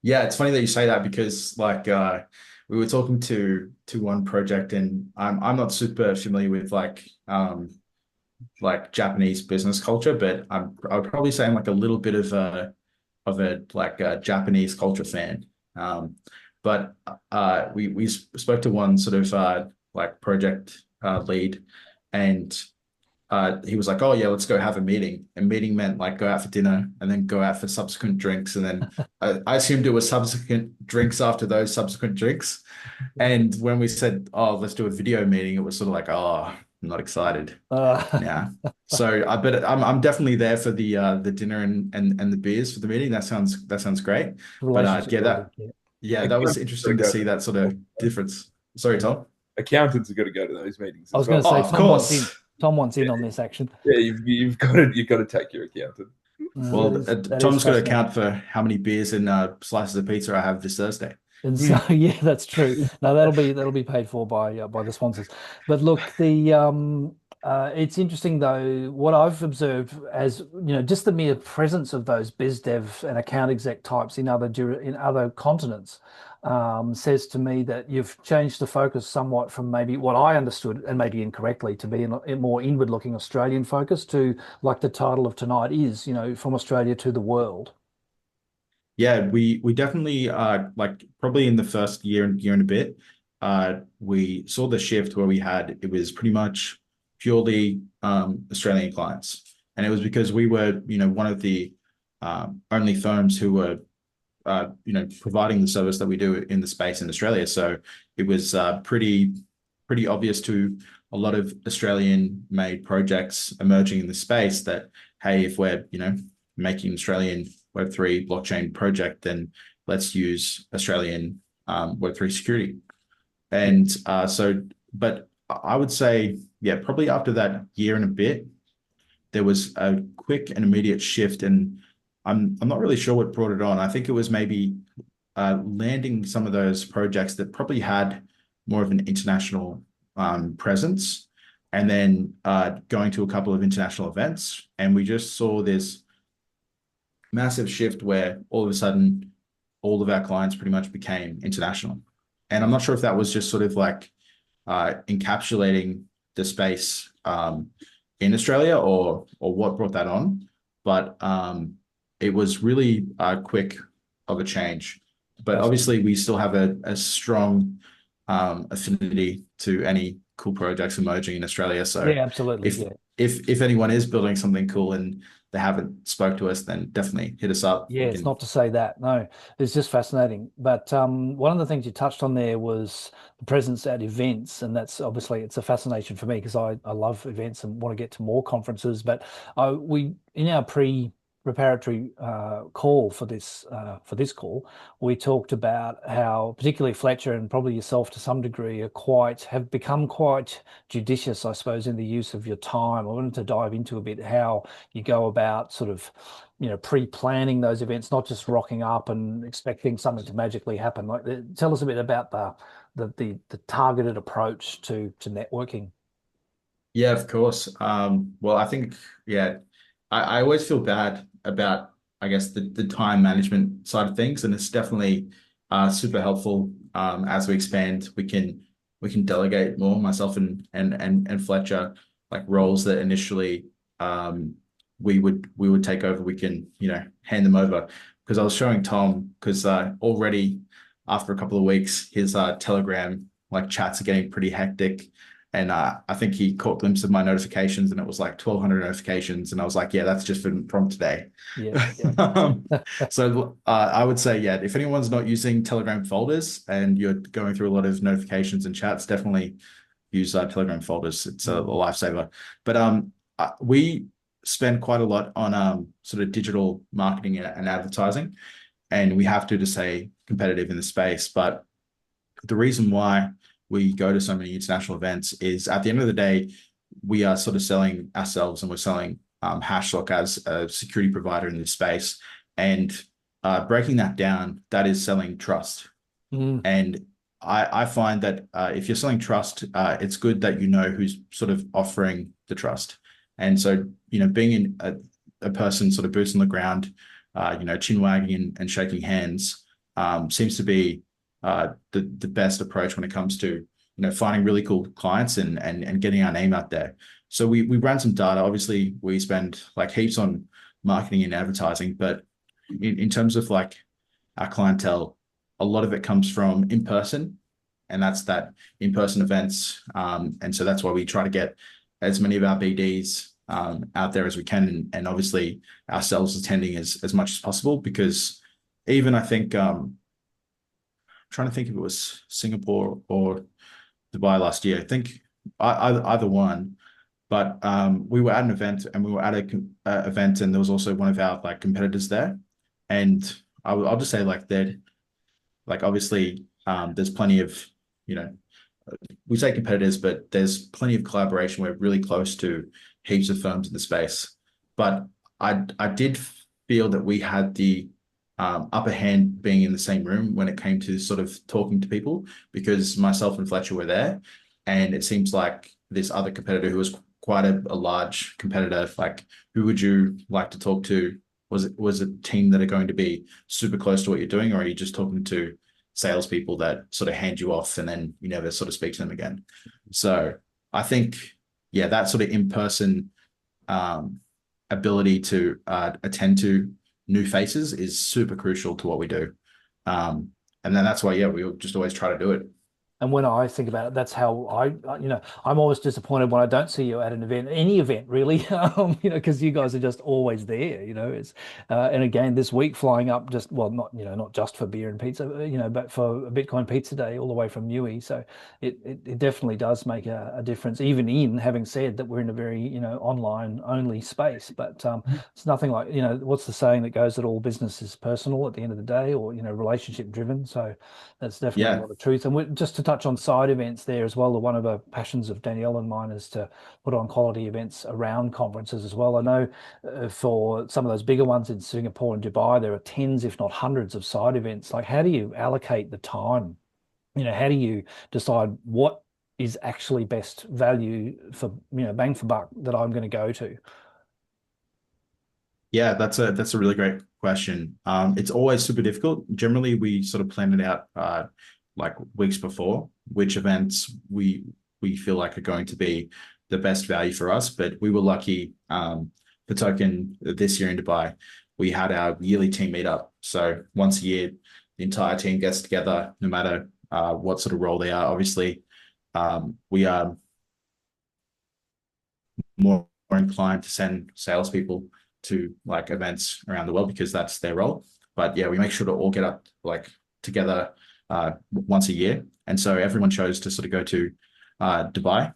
Yeah, it's funny that you say that because like we were talking to one project and I'm not super familiar with like Japanese business culture, but I would probably say I'm like a little bit of a like a Japanese culture fan. But we spoke to one sort of like project lead, and he was like, "Oh yeah, let's go have a meeting." And meeting meant like go out for dinner and then go out for subsequent drinks, and then I assumed it was subsequent drinks after those subsequent drinks. And when we said, "Oh, let's do a video meeting," it was sort of like, "Oh, I'm not excited Uh, now." So I bet I'm definitely there for the dinner and the beers for the meeting. That sounds great. But relationship building. Yeah. yeah, that was Accountants gotta interesting to go see that sort of to difference. Sorry, Tom. accountants have got to go to those meetings I as was going to well. say Oh, of course. Tom wants in Yeah, on this action. yeah, you've got to take your accountant. Well, That is Tom's got to fascinating. account for how many beers and slices of pizza I have this Thursday. And so, Mm. yeah, that's true. No, that'll be paid for by the sponsors. But look, it's interesting though. What I've observed as just the mere presence of those biz dev and account exec types in other continents says to me that you've changed the focus somewhat from maybe what I understood, and maybe incorrectly, to be a more inward-looking Australian focus to like the title of tonight is, from Australia to the world. Yeah, we definitely like probably in the first year and a bit, we saw the shift where it was pretty much purely Australian clients. And it was because we were, one of the only firms who were providing the service that we do in the space in Australia. So it was pretty obvious to a lot of Australian made projects emerging in the space that, hey, if we're, making Australian Web3 blockchain project, then let's use Australian Web3 security. Yeah. And but I would say, yeah, probably after that year and a bit, there was a quick and immediate shift, and I'm not really sure what brought it on. I think it was maybe landing some of those projects that probably had more of an international presence, and then going to a couple of international events, and we just saw this massive shift where all of a sudden all of our clients pretty much became international. And I'm not sure if that was just sort of like encapsulating the space in Australia or what brought that on, but it was really quick of a change. But Fascinating. obviously, we still have a strong affinity to any cool projects emerging in Australia. So Yeah, absolutely. if Yeah. if anyone is building something cool and they haven't spoke to us, then definitely hit us up. Yeah, We it's can. not to say that. No, it's just fascinating. But one of the things you touched on there was the presence at events, and that's obviously it's a fascination for me because I love events and want to get to more conferences. But we in our preparatory call for this call, we talked about how particularly Fletcher and probably yourself to some degree have become quite judicious, I suppose, in the use of your time. I wanted to dive into a bit how you go about sort of pre-planning those events, not just rocking up and expecting something to magically happen. Like, tell us a bit about the targeted approach to networking. Yeah, of course. Well, I think, yeah, I always feel bad about, I guess, the time management side of things, and it's definitely super helpful as we expand. We can delegate more, myself and Fletcher, like roles that initially we would take over. We can, hand them over. Because I was showing Tom, because already after a couple of weeks, his Telegram like chats are getting pretty hectic. And I think he caught a glimpse of my notifications, and it was like 1,200 notifications. And I was like, yeah, that's just from today. Yeah. So I would say, yeah, if anyone's not using Telegram folders and you're going through a lot of notifications and chats, definitely use Telegram folders. It's a lifesaver. But we spend quite a lot on sort of digital marketing and advertising, and we have to stay competitive in the space. But the reason why we go to so many international events is, at the end of the day, we are sort of selling ourselves, and we're selling Hashlock as a security provider in this space. And breaking that down, that is selling trust. And I find that if you're selling trust, it's good that you know who's sort of offering the trust. And so, being in a person sort of boots on the ground, chin wagging and shaking hands seems to be the best approach when it comes to finding really cool clients and getting our name out there. So we ran some data. Obviously, we spend like heaps on marketing and advertising, but in terms of like our clientele, a lot of it comes from in person, and that's that in-person events. And so that's why we try to get as many of our BDs out there as we can, and obviously ourselves attending as much as possible, because even I think trying to think if it was Singapore or Dubai last year. I think either one. But we were at an event, and we were at an event, and there was also one of our like competitors there. And I'll just say like that, like obviously there's plenty of, we say competitors, but there's plenty of collaboration. We're really close to heaps of firms in the space. But I did feel that we had the upper hand being in the same room when it came to sort of talking to people, because myself and Fletcher were there, and it seems like this other competitor, who was quite a large competitor, like, who would you like to talk to? Was a team that are going to be super close to what you're doing, or are you just talking to salespeople that sort of hand you off and then you never sort of speak to them again? So I think, yeah, that sort of in-person ability to attend to new faces is super crucial to what we do. And then that's why, yeah, we just always try to do it. And when I think about it, that's how I'm always disappointed when I don't see you at an event, any event really, because you guys are just always there, it's, and again, this week flying up just, well, not just for beer and pizza, but for a Bitcoin pizza day all the way from Newey. So it definitely does make a difference, even in having said that we're in a very, online only space, but it's nothing like, what's the saying that goes that all business is personal at the end of the day, or, relationship driven. So that's definitely a lot of truth. And just to touch on side events there as well, one of the passions of Danielle and mine is to put on quality events around conferences as well. I know for some of those bigger ones in Singapore and Dubai, there are tens, if not hundreds, of side events. Like, how do you allocate the time? How do you decide what is actually best value for, bang for buck that I'm going to go to? Yeah, that's a really great question. It's always super difficult. Generally, we sort of plan it out like weeks before, which events we feel like are going to be the best value for us. But we were lucky for Token this year in Dubai. We had our yearly team meetup. So once a year, the entire team gets together, no matter what sort of role they are. Obviously, we are more inclined to send salespeople to like events around the world because that's their role. But yeah, we make sure to all get up like together once a year. And so everyone chose to sort of go to Dubai.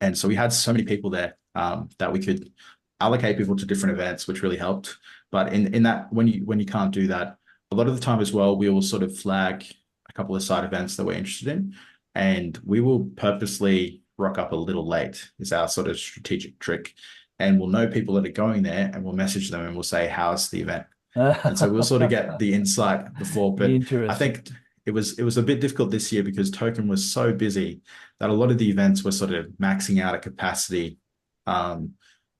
And so we had so many people there that we could allocate people to different events, which really helped. But in that, when you can't do that, a lot of the time as well, we will sort of flag a couple of side events that we're interested in, and we will purposely rock up a little late, is our sort of strategic trick. And we'll know people that are going there, and we'll message them and we'll say, how's the event? And so we'll sort of get the insight before. But I think it was a bit difficult this year because Token was so busy that a lot of the events were sort of maxing out at capacity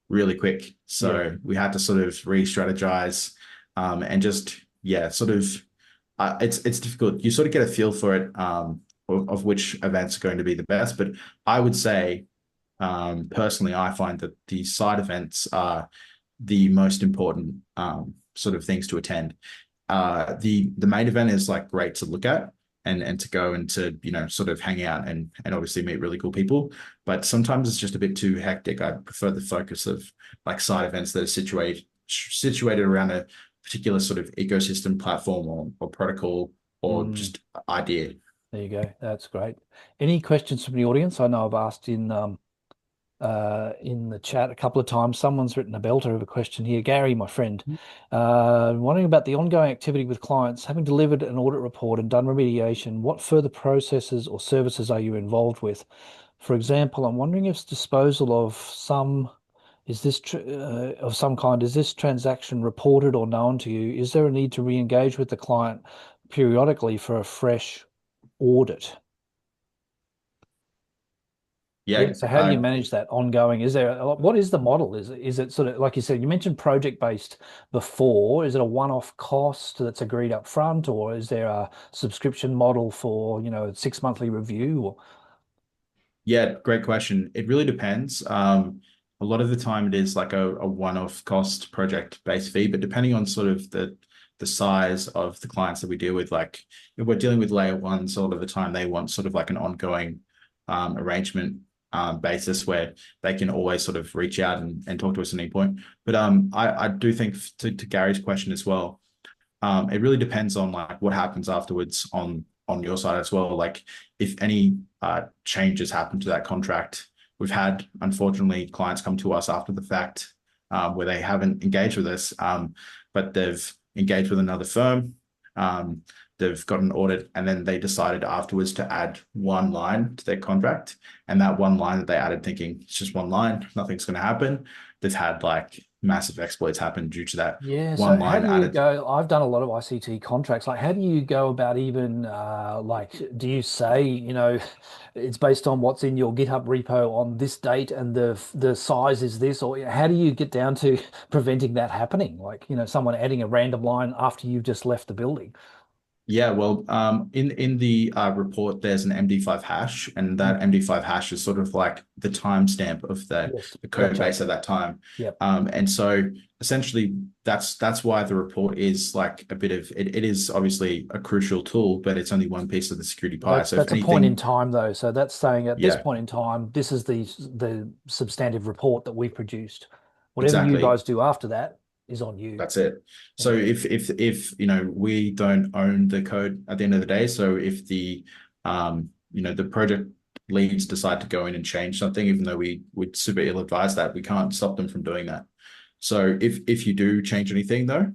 really quick. So we had to sort of re-strategize and just, sort of, it's difficult. You sort of get a feel for it of which events are going to be the best. But I would say, personally, I find that the side events are the most important sort of things to attend. The main event is like great to look at, and to go and to, sort of hang out and obviously meet really cool people. But sometimes it's just a bit too hectic. I prefer the focus of like side events that are situated around a particular sort of ecosystem, platform, or protocol, or just idea. There you go. That's great. Any questions from the audience? I know I've asked in the chat a couple of times. Someone's written a belter of a question here. Gary, my friend, wondering about the ongoing activity with clients. Having delivered an audit report and done remediation, what further processes or services are you involved with? For example, I'm wondering if disposal of some of some kind, is this transaction reported or known to you? Is there a need to re-engage with the client periodically for a fresh audit? Yeah. So how do you manage that ongoing? What is the model? Is it sort of like you said, you mentioned project based before. Is it a one-off cost that's agreed up front, or is there a subscription model for, a 6 monthly review? Or... Yeah, great question. It really depends. A lot of the time it is like a one-off cost project-based fee, but depending on sort of the size of the clients that we deal with, like if we're dealing with layer ones, a lot of the time they want sort of like an ongoing arrangement basis where they can always sort of reach out and talk to us at any point. But I do think to Gary's question as well, it really depends on like what happens afterwards on your side as well. Like if any changes happen to that contract, we've had, unfortunately, clients come to us after the fact where they haven't engaged with us, but they've engaged with another firm. They've got an audit, and then they decided afterwards to add one line to their contract. And that one line that they added, thinking it's just one line, nothing's going to happen. They've had like massive exploits happen due to that one line added. I've done a lot of ICT contracts. Like, how do you go about even like, do you say, it's based on what's in your GitHub repo on this date and the size is this, or how do you get down to preventing that happening? Like, someone adding a random line after you've just left the building. Yeah, well, in the report, there's an MD5 hash, and that MD5 hash is sort of like the timestamp of the code base at that time. Yep. And so essentially, that's why the report is like a bit of it is obviously a crucial tool, but it's only one piece of the security pie. So that's a point in time, though. So that's saying at this point in time, this is the substantive report that we produced. Whatever you guys do after that is on you. That's it. So if we don't own the code at the end of the day, so if the the project leads decide to go in and change something, even though we would super ill advise that, we can't stop them from doing that. So if you do change anything though,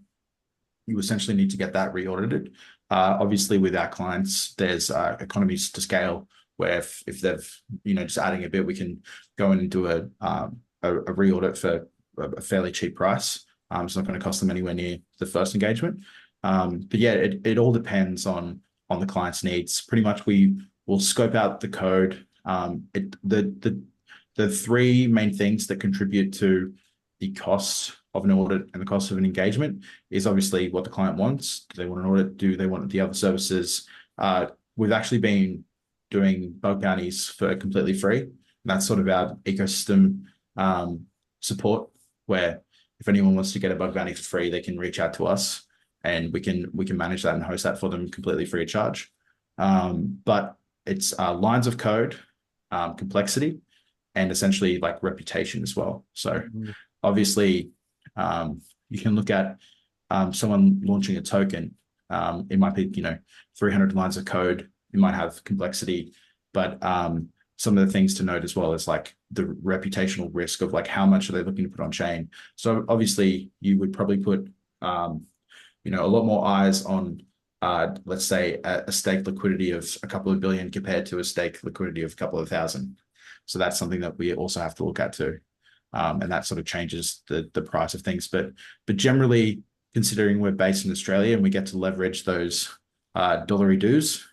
you essentially need to get that re-audited. Obviously with our clients, there's economies to scale where if they've just adding a bit, we can go in and do a re-audit for a fairly cheap price. It's not going to cost them anywhere near the first engagement. But yeah, it all depends on the client's needs. Pretty much we will scope out the code. The three main things that contribute to the cost of an audit and the cost of an engagement is obviously what the client wants. Do they want an audit? Do they want the other services? We've actually been doing bug bounties for completely free. And that's sort of our ecosystem support, where if anyone wants to get a bug bounty for free, they can reach out to us and we can manage that and host that for them completely free of charge. But it's lines of code, complexity, and essentially like reputation as well. So obviously you can look at someone launching a token. It might be 300 lines of code. It might have complexity, but some of the things to note as well is like the reputational risk of like how much are they looking to put on chain. So obviously you would probably put a lot more eyes on let's say a stake liquidity of a couple of billion compared to a stake liquidity of a couple of thousand. So that's something that we also have to look at too. And that sort of changes the price of things. But generally, considering we're based in Australia and we get to leverage those dollary dues,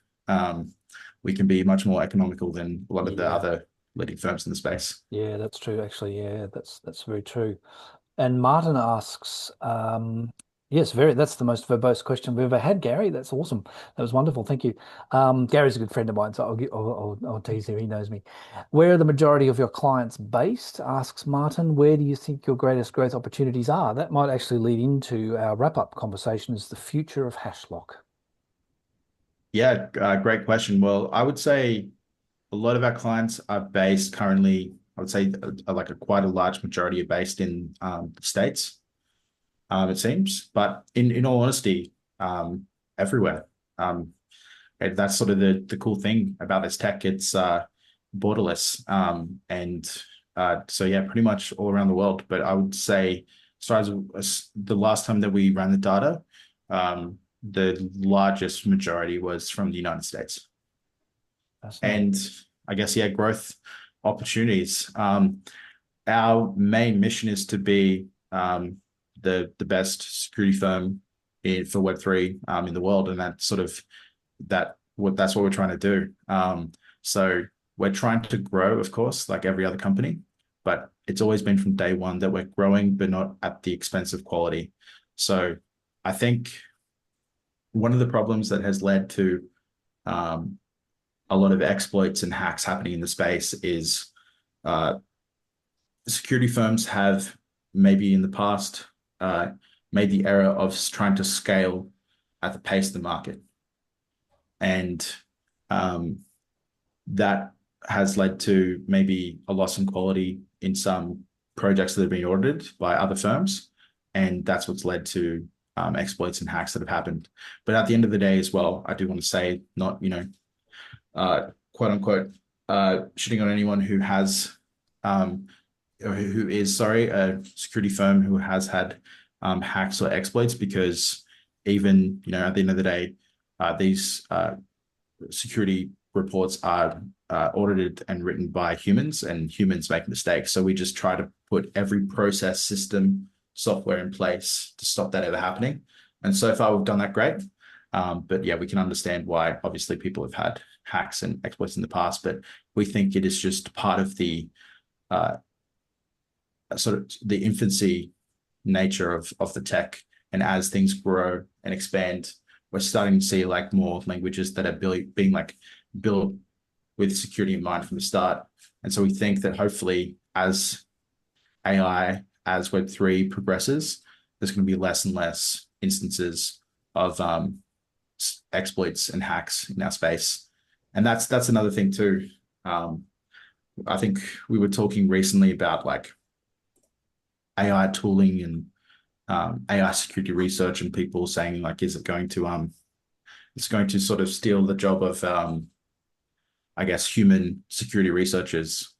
we can be much more economical than a lot of the other leading firms in the space. Yeah, that's true. Actually, yeah, that's very true. And Martin asks, yes, that's the most verbose question we've ever had, Gary. That's awesome. That was wonderful. Thank you. Gary's a good friend of mine, so I'll tease him. He knows me. Where are the majority of your clients based? Asks Martin. Where do you think your greatest growth opportunities are? That might actually lead into our wrap-up conversation, is the future of Hashlock. Yeah, great question. Well, I would say a lot of our clients are based currently, I would say like quite a large majority are based in the States, it seems. But in all honesty, everywhere. Um, and that's sort of the cool thing about this tech. It's borderless. And so yeah, pretty much all around the world. But I would say as far as the last time that we ran the data, the largest majority was from the United States. And I guess, yeah, growth opportunities. Our main mission is to be the best security firm for Web3 in the world, and that's sort of that's what we're trying to do. So we're trying to grow, of course, like every other company, but it's always been from day one that we're growing, but not at the expense of quality. So I think one of the problems that has led to a lot of exploits and hacks happening in the space is security firms have maybe in the past made the error of trying to scale at the pace of the market. And that has led to maybe a loss in quality in some projects that have been audited by other firms. And that's what's led to exploits and hacks that have happened. But at the end of the day as well, I do want to say, not, quote unquote, shitting on anyone who has, who is, sorry, a security firm who has had hacks or exploits, because even, at the end of the day, these security reports are audited and written by humans, and humans make mistakes. So we just try to put every process, system, software in place to stop that ever happening. And so far we've done that great. But yeah, we can understand why obviously people have had hacks and exploits in the past, but we think it is just part of the sort of the infancy nature of the tech. And as things grow and expand, we're starting to see like more languages that are being like built with security in mind from the start. And so we think that hopefully as AI, as Web3 progresses, there's going to be less and less instances of exploits and hacks in our space. And that's another thing too. I think we were talking recently about like AI tooling and AI security research, and people saying like, is it going to it's going to sort of steal the job of I guess human security researchers.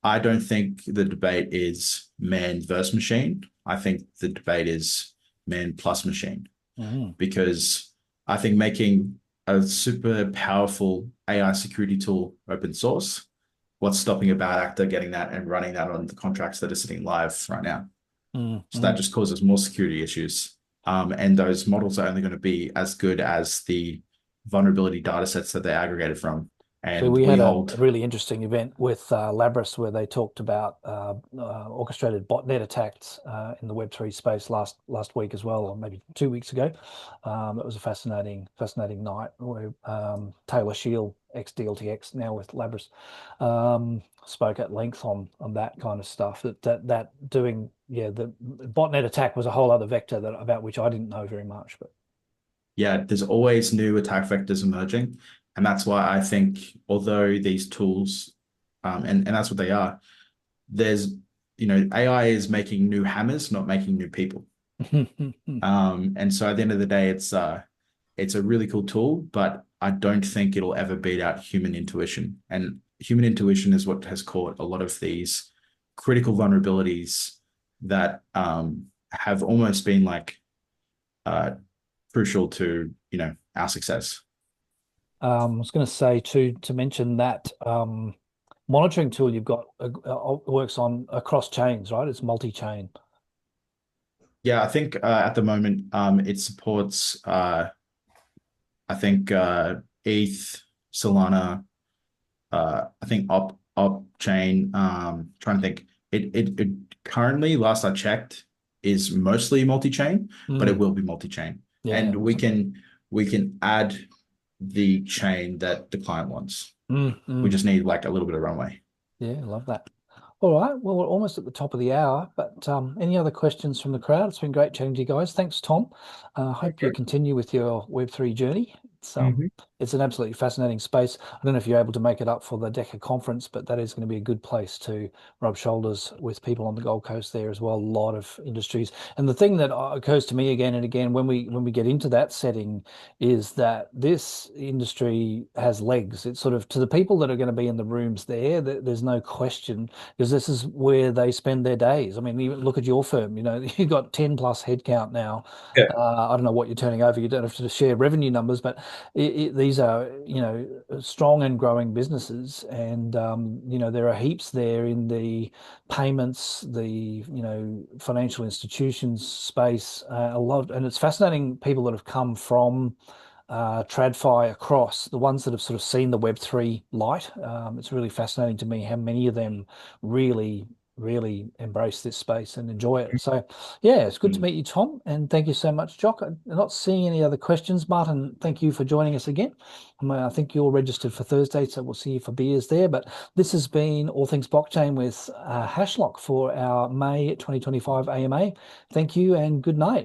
I don't think the debate is man versus machine. I think the debate is man plus machine. Because I think making a super powerful AI security tool open source, what's stopping a bad actor getting that and running that on the contracts that are sitting live right now? So that just causes more security issues. And those models are only going to be as good as the vulnerability data sets that they aggregated from. And so we had a really interesting event with Labris where they talked about orchestrated botnet attacks in the Web3 space last week as well, or maybe 2 weeks ago. It was a fascinating night where Taylor Shield, ex-DLTX, now with Labris, spoke at length on that kind of stuff. That doing, yeah, the botnet attack was a whole other vector about which I didn't know very much. But yeah, there's always new attack vectors emerging. And that's why I think, although these tools, and that's what they are, there's, AI is making new hammers, not making new people. And so at the end of the day, it's a really cool tool, but I don't think it'll ever beat out human intuition. And human intuition is what has caught a lot of these critical vulnerabilities that have almost been like crucial to, our success. I was going to say to mention that monitoring tool you've got works on across chains, right? It's multi-chain. Yeah, I think at the moment it supports I think ETH, Solana, I think op chain. Trying to think. It currently, last I checked, is mostly multi-chain, but it will be multi-chain, and we can add the chain that the client wants. We just need like a little bit of runway. Yeah, I love that. All right, well, we're almost at the top of the hour, but any other questions from the crowd? It's been great chatting to you guys. Thanks, Tom. Hope you continue with your Web3 journey. Mhm. It's an absolutely fascinating space. I don't know if you're able to make it up for the DECA conference, but that is going to be a good place to rub shoulders with people on the Gold Coast there as well. A lot of industries. And the thing that occurs to me again and again when we get into that setting is that this industry has legs. It's sort of, to the people that are going to be in the rooms there, there's no question, because this is where they spend their days. I mean, even look at your firm, you've got 10 plus headcount now. Yeah. I don't know what you're turning over. You don't have to share revenue numbers, but these are, strong and growing businesses. And, there are heaps there in the payments, the, financial institutions space, a lot. And it's fascinating, people that have come from TradFi across, the ones that have sort of seen the Web3 light. It's really fascinating to me how many of them really, really embrace this space and enjoy it. So, yeah, it's good to meet you, Tom, and thank you so much, Jock. I'm not seeing any other questions. Martin, thank you for joining us again. I think you're registered for Thursday, so we'll see you for beers there. But this has been All Things Blockchain with Hashlock for our May 2025 AMA. Thank you and good night.